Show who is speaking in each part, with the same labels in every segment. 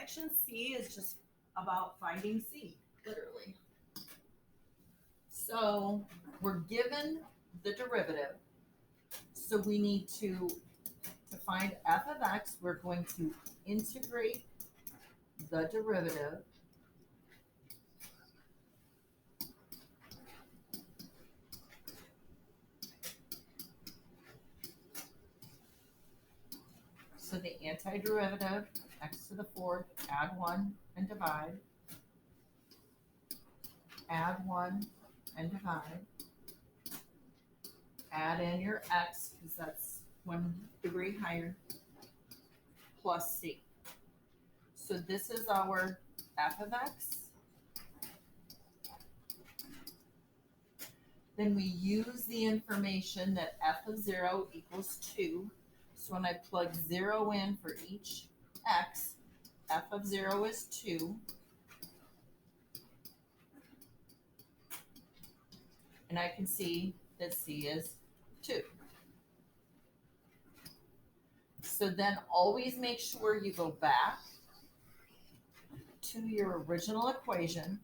Speaker 1: section C is just about finding C, literally. So we're given the derivative. So we need to find f of x, we're going to integrate the derivative. So the antiderivative, x to the fourth, add 1 and divide. Add 1 and divide. Add in your x, because that's 1 degree higher, plus c. So this is our f of x. Then we use the information that f of 0 equals 2. So when I plug 0 in for each x, f of 0 is 2. And I can see that c is 2. So then always make sure you go back to your original equation.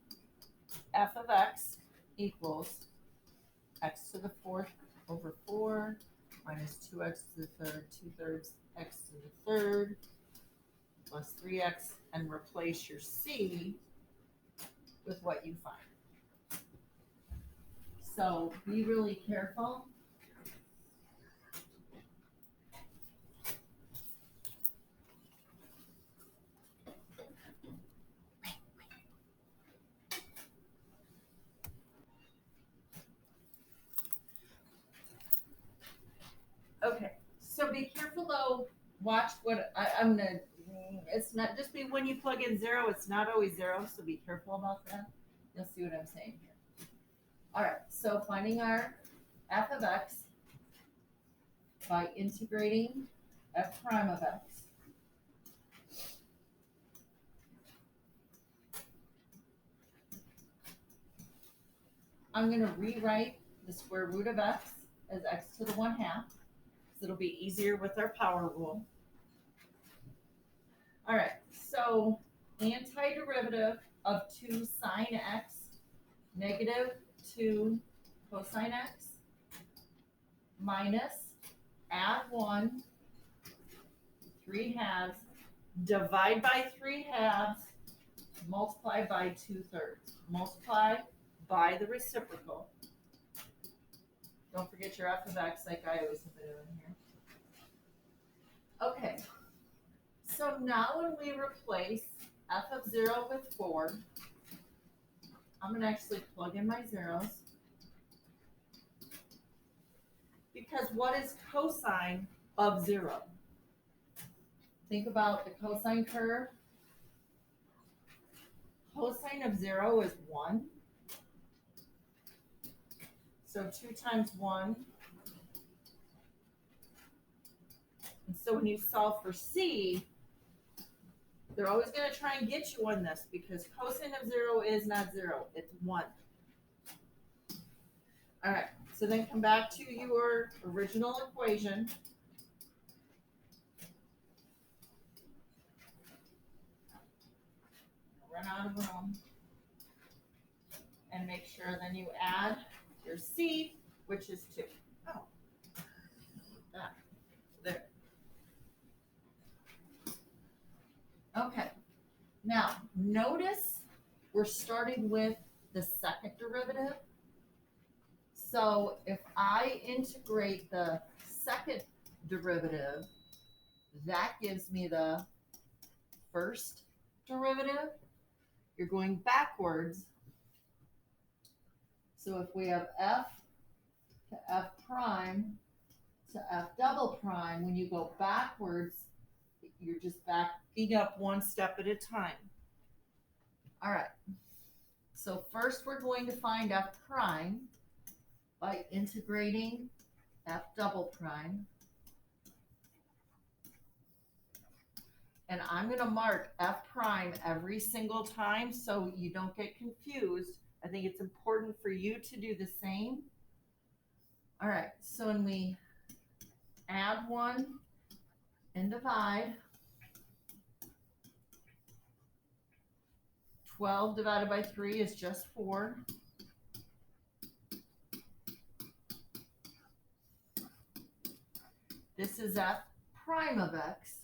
Speaker 1: F of x equals x to the fourth over 4 minus 2x to the third, 2/3 x to the third plus 3x, and replace your c with what you find. So be really careful. Okay, so be careful though. Watch what I'm gonna. It's not just be when you plug in 0. It's not always 0. So be careful about that. You'll see what I'm saying here. All right. So finding our f of x by integrating f prime of x. I'm going to rewrite the square root of x as x to the 1/2. So it'll be easier with our power rule. All right, so antiderivative of 2 sine x negative 2 cosine x minus add 1 3/2 divide by 3/2 multiply by 2/3. Multiply by the reciprocal. Don't forget your f of x like I always have been doing here. Okay, so now when we replace f of 0 with 4, I'm going to actually plug in my zeros. Because what is cosine of 0? Think about the cosine curve. Cosine of 0 is 1. So 2 times 1. And so when you solve for c, they're always going to try and get you on this because cosine of 0 is not 0. It's 1. All right. So then come back to your original equation. Run out of room. And make sure then you add your c, which is 2. Oh. There. Okay. Now, notice we're starting with the second derivative. So if I integrate the second derivative, that gives me the first derivative. You're going backwards. So if we have f to f prime to f double prime, when you go backwards, you're just backing up one step at a time. All right. So first we're going to find f prime by integrating f double prime. And I'm going to mark f prime every single time so you don't get confused. I think it's important for you to do the same. All right, so when we add 1 and divide, 12 divided by 3 is just 4. This is f prime of x.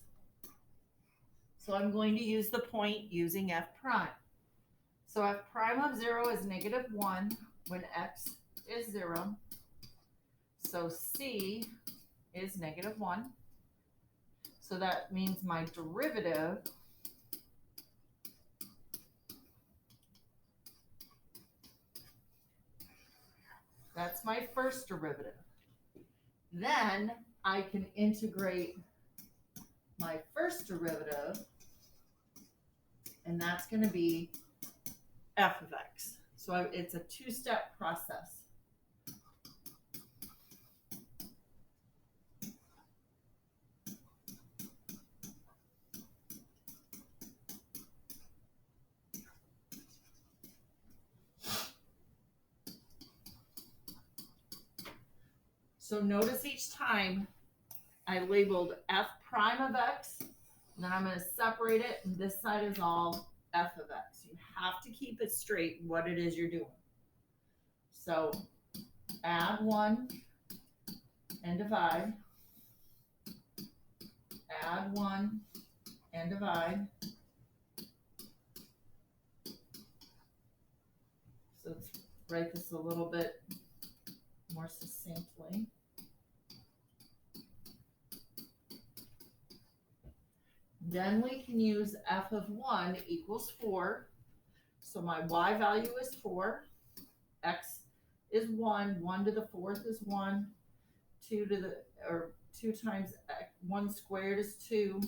Speaker 1: So I'm going to use the point using f prime. So f prime of 0 is negative 1 when x is 0. So c is negative 1. So that means my derivative that's my first derivative. Then I can integrate my first derivative, and that's going to be f of x. So it's a two-step process. So notice each time I labeled f prime of x, and then I'm going to separate it, and this side is all f of x. You have to keep it straight what it is you're doing. So add 1 and divide. Add 1 and divide. So let's write this a little bit more succinctly. Then we can use f of 1 equals 4. So my y value is 4. X is 1. 1 to the 4th is 1. 2 to the, or 2 times x, 1 squared is 2.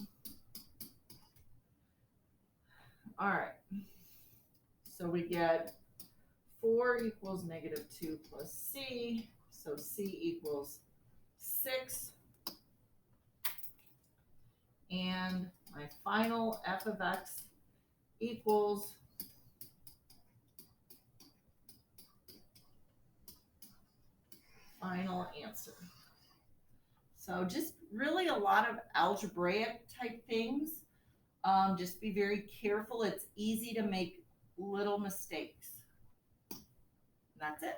Speaker 1: All right. So we get 4 equals negative 2 plus c. So c equals 6. And my final f of x equals final answer. So just really a lot of algebraic type things. Just be very careful. It's easy to make little mistakes. That's it.